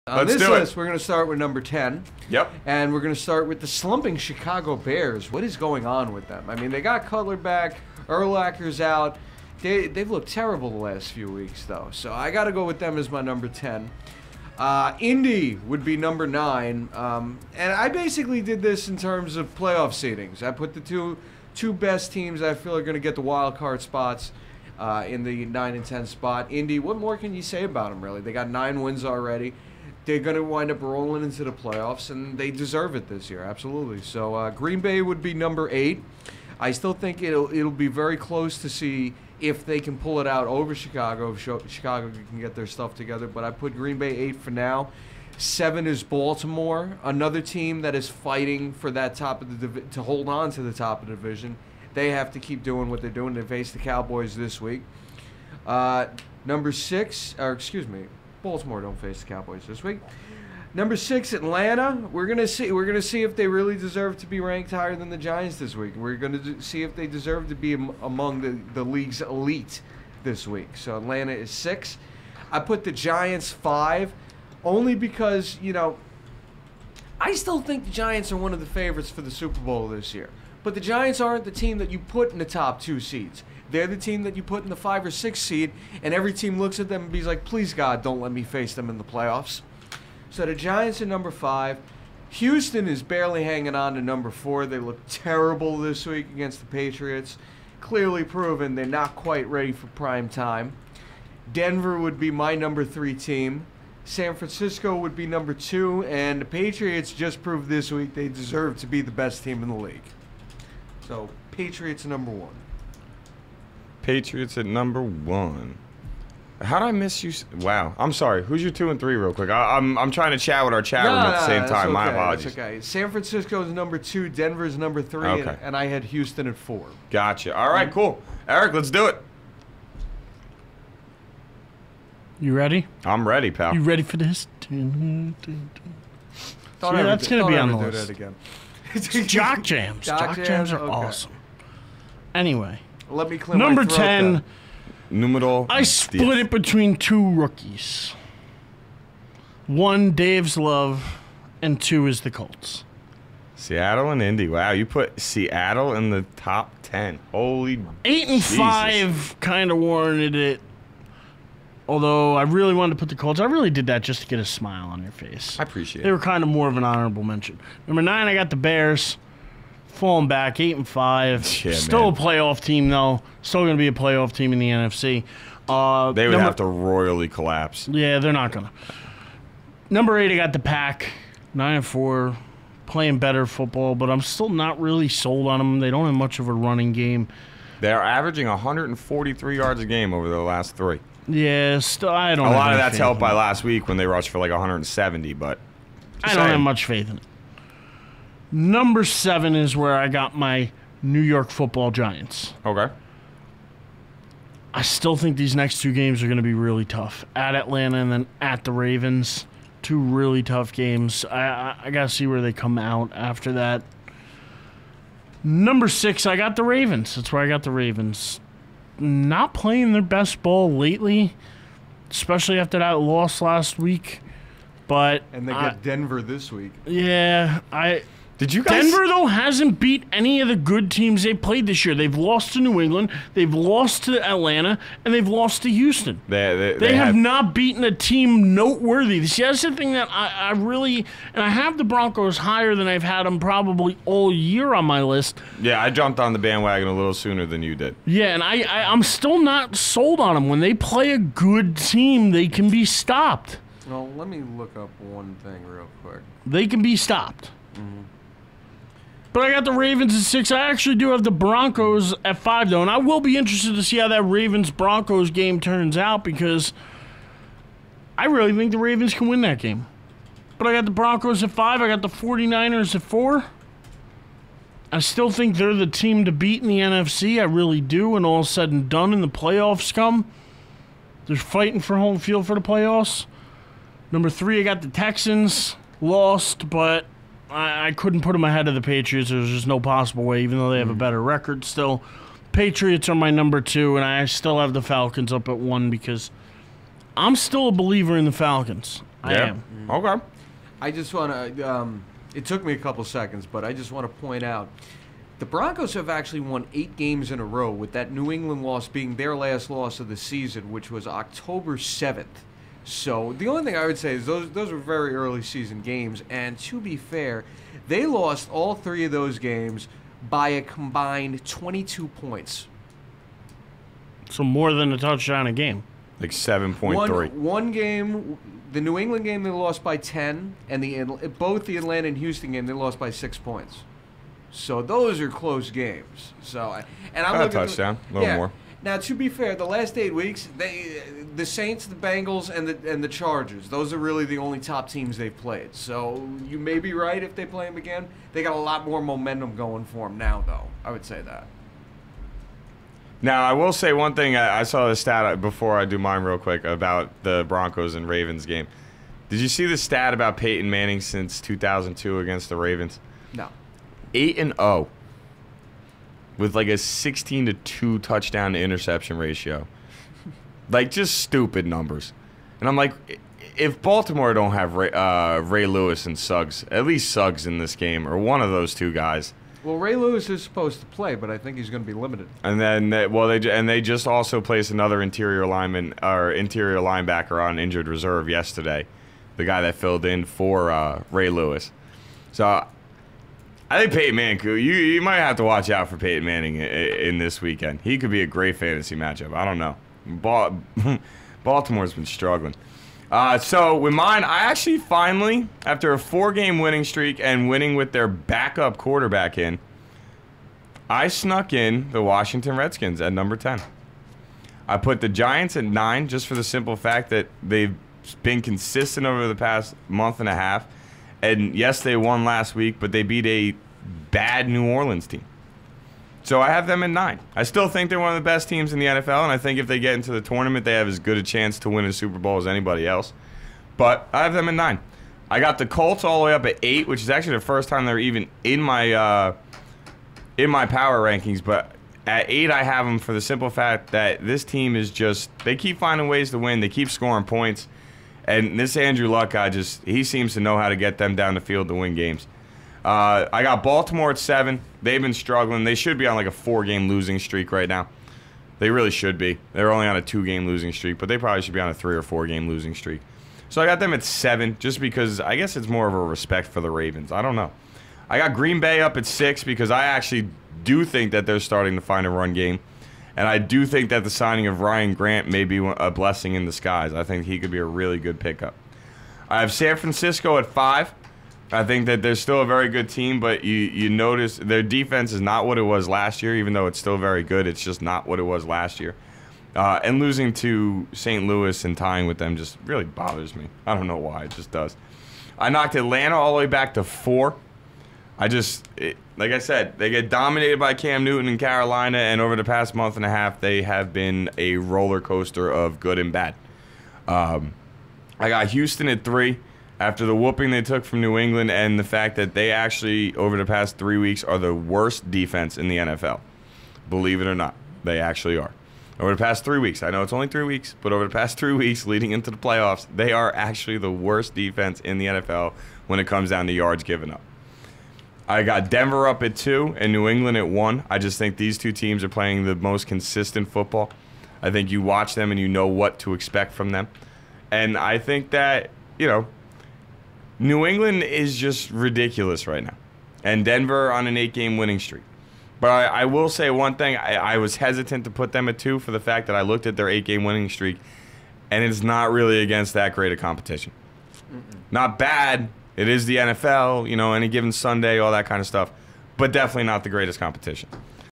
On this list, we're going to start with number 10. Yep. And we're going to start with the slumping Chicago Bears. What is going on with them? I mean, they got Cutler back. Urlacher's out. They've looked terrible the last few weeks, though. So I got to go with them as my number 10. Indy would be number 9. And I basically did this in terms of playoff seedings. I put the two best teams I feel are going to get the wild card spots in the 9 and 10 spot. Indy, what more can you say about them, really? They got 9 wins already. They're going to wind up rolling into the playoffs, and they deserve it this year, absolutely. So Green Bay would be number 8. I still think it'll be very close to see if they can pull it out over Chicago, if Chicago can get their stuff together. But I put Green Bay 8 for now. 7 is Baltimore, another team that is fighting for that top of the to hold on to the top of the division. They have to keep doing what they're doing. They face the Cowboys this week. Number 6, or excuse me, Baltimore don't face the Cowboys this week. Number 6, Atlanta. We're gonna see if they really deserve to be ranked higher than the Giants this week. We're gonna see if they deserve to be among the league's elite this week. So Atlanta is 6. I put the Giants 5, only because I still think the Giants are one of the favorites for the Super Bowl this year. But the Giants aren't the team that you put in the top 2 seeds. They're the team that you put in the 5 or 6 seed, and every team looks at them and be like, please, God, don't let me face them in the playoffs. So the Giants are number 5. Houston is barely hanging on to number 4. They look terrible this week against the Patriots. Clearly proven they're not quite ready for prime time. Denver would be my number 3 team. San Francisco would be number 2, and the Patriots just proved this week they deserve to be the best team in the league. So Patriots number 1. Patriots at number 1. How'd I miss you? Wow. I'm sorry. Who's your 2 and 3 real quick? I'm trying to chat with our chat room at the same time. Okay, My apologies. That's okay. San Francisco is number 2. Denver is number 3. Okay. And I had Houston at 4. Gotcha. All right, cool. Eric, let's do it. You ready? I'm ready, pal. You ready for this? That's going to be on the list. Jock jams. Jock jams are awesome. Anyway. Let me clear number my throat 10. Numero I split it between 2 rookies. 1, Dave's love, and 2 is the Colts. Seattle and Indy. Wow, you put Seattle in the top 10. Holy 8 and Jesus. 5 kind of warranted it. Although I really wanted to put the Colts. I really did that just to get a smile on your face. I appreciate it. They were kind of more of an honorable mention. Number 9, I got the Bears. Falling back, 8 and 5. Yeah, Still man. a playoff team, though. Still going to be a playoff team in the NFC. They would have to royally collapse. Yeah, they're not going to. Number 8, I got the Pack. 9 and 4. Playing better football, but I'm still not really sold on them. They don't have much of a running game. They're averaging 143 yards a game over the last 3. Yeah, still, I don't. A lot of that's helped by last week when they rushed for like 170, but I don't have much faith in it. Number 7 is where I got my New York Football Giants. Okay. I still think these next 2 games are going to be really tough. At Atlanta and then at the Ravens. 2 really tough games. I got to see where they come out after that. Number 6, I got the Ravens. That's where I got the Ravens. Not playing their best ball lately, especially after that loss last week. But and they get Denver this week. Yeah, Did you guys? Denver, though, hasn't beat any of the good teams they played this year. They've lost to New England, they've lost to Atlanta, and they've lost to Houston. They have not beaten a team noteworthy. See, that's the thing that I really... And I have the Broncos higher than I've had them probably all year on my list. Yeah, I jumped on the bandwagon a little sooner than you did. Yeah, and I'm still not sold on them. When they play a good team, they can be stopped. Well, let me look up one thing real quick. They can be stopped. Mm-hmm. But I got the Ravens at 6. I actually do have the Broncos at 5, though. And I will be interested to see how that Ravens-Broncos game turns out because I really think the Ravens can win that game. But I got the Broncos at 5. I got the 49ers at 4. I still think they're the team to beat in the NFC. I really do. And all said and done and the playoffs come, they're fighting for home field for the playoffs. Number 3, I got the Texans. Lost, but I couldn't put them ahead of the Patriots. There's just no possible way, even though they have a better record still. Patriots are my number 2, and I still have the Falcons up at 1 because I'm still a believer in the Falcons. I am. Okay. I just want to, it took me a couple seconds, but I just want to point out, the Broncos have actually won 8 games in a row, with that New England loss being their last loss of the season, which was October 7th. So the only thing I would say is those were very early season games, and to be fair, they lost all 3 of those games by a combined 22 points. So more than a touchdown a game. Like 7.3. One game, the New England game, they lost by 10, and both the Atlanta and Houston game, they lost by 6 points. So those are close games. So, and I'm looking a touchdown, a little more. Now, to be fair, the last 8 weeks, the Saints, the Bengals, and the Chargers, those are really the only top teams they've played. So you may be right if they play them again. They got a lot more momentum going for them now, though. I would say that. Now, I will say one thing. I saw the stat before I do mine real quick about the Broncos and Ravens game. Did you see the stat about Peyton Manning since 2002 against the Ravens? No. 8-0 with like a 16-2 touchdown to interception ratio. Like, just stupid numbers. And I'm like, if Baltimore don't have Ray Lewis and Suggs, at least Suggs in this game, or one of those two guys. Well, Ray Lewis is supposed to play, but I think he's going to be limited. And then, they just also placed another interior linebacker on injured reserve yesterday, the guy that filled in for Ray Lewis. So I think Peyton Manning, you might have to watch out for Peyton Manning in this weekend. He could be a great fantasy matchup. I don't know. Baltimore's been struggling. So with mine, I actually finally, after a 4-game winning streak and winning with their backup quarterback in, I snuck in the Washington Redskins at number 10. I put the Giants at 9 just for the simple fact that they've been consistent over the past month and a half. And yes, they won last week, but they beat a bad New Orleans team. So I have them at 9. I still think they're one of the best teams in the NFL, and I think if they get into the tournament, they have as good a chance to win a Super Bowl as anybody else. But I have them at 9. I got the Colts all the way up at 8, which is actually the first time they're even in my power rankings. But at 8, I have them for the simple fact that this team is just, they keep finding ways to win. They keep scoring points. And this Andrew Luck guy, he seems to know how to get them down the field to win games. I got Baltimore at 7. They've been struggling. They should be on like a 4-game losing streak right now. They really should be. They're only on a 2-game losing streak, but they probably should be on a 3 or 4-game losing streak. So I got them at 7 just because I guess it's more of a respect for the Ravens. I don't know. I got Green Bay up at 6 because I actually do think that they're starting to find a run game. And I do think that the signing of Ryan Grant may be a blessing in disguise. I think he could be a really good pickup. I have San Francisco at 5. I think that they're still a very good team, but you notice their defense is not what it was last year, even though it's still very good. It's just not what it was last year. And losing to St. Louis and tying with them just really bothers me. I don't know why. It just does. I knocked Atlanta all the way back to 4. Like I said, they get dominated by Cam Newton in Carolina, and over the past month and a half, they have been a roller coaster of good and bad. I got Houston at 3 after the whooping they took from New England and the fact that they actually, over the past 3 weeks, are the worst defense in the NFL. Believe it or not, they actually are. Over the past 3 weeks, I know it's only 3 weeks, but over the past 3 weeks leading into the playoffs, they are actually the worst defense in the NFL when it comes down to yards given up. I got Denver up at 2 and New England at 1. I just think these two teams are playing the most consistent football. I think you watch them and you know what to expect from them. And I think that, New England is just ridiculous right now. And Denver on an 8-game winning streak. But I will say one thing. I was hesitant to put them at 2 for the fact that I looked at their 8-game winning streak, and it's not really against that great a competition. Not bad. It is the NFL, any given Sunday, all that kind of stuff. But definitely not the greatest competition.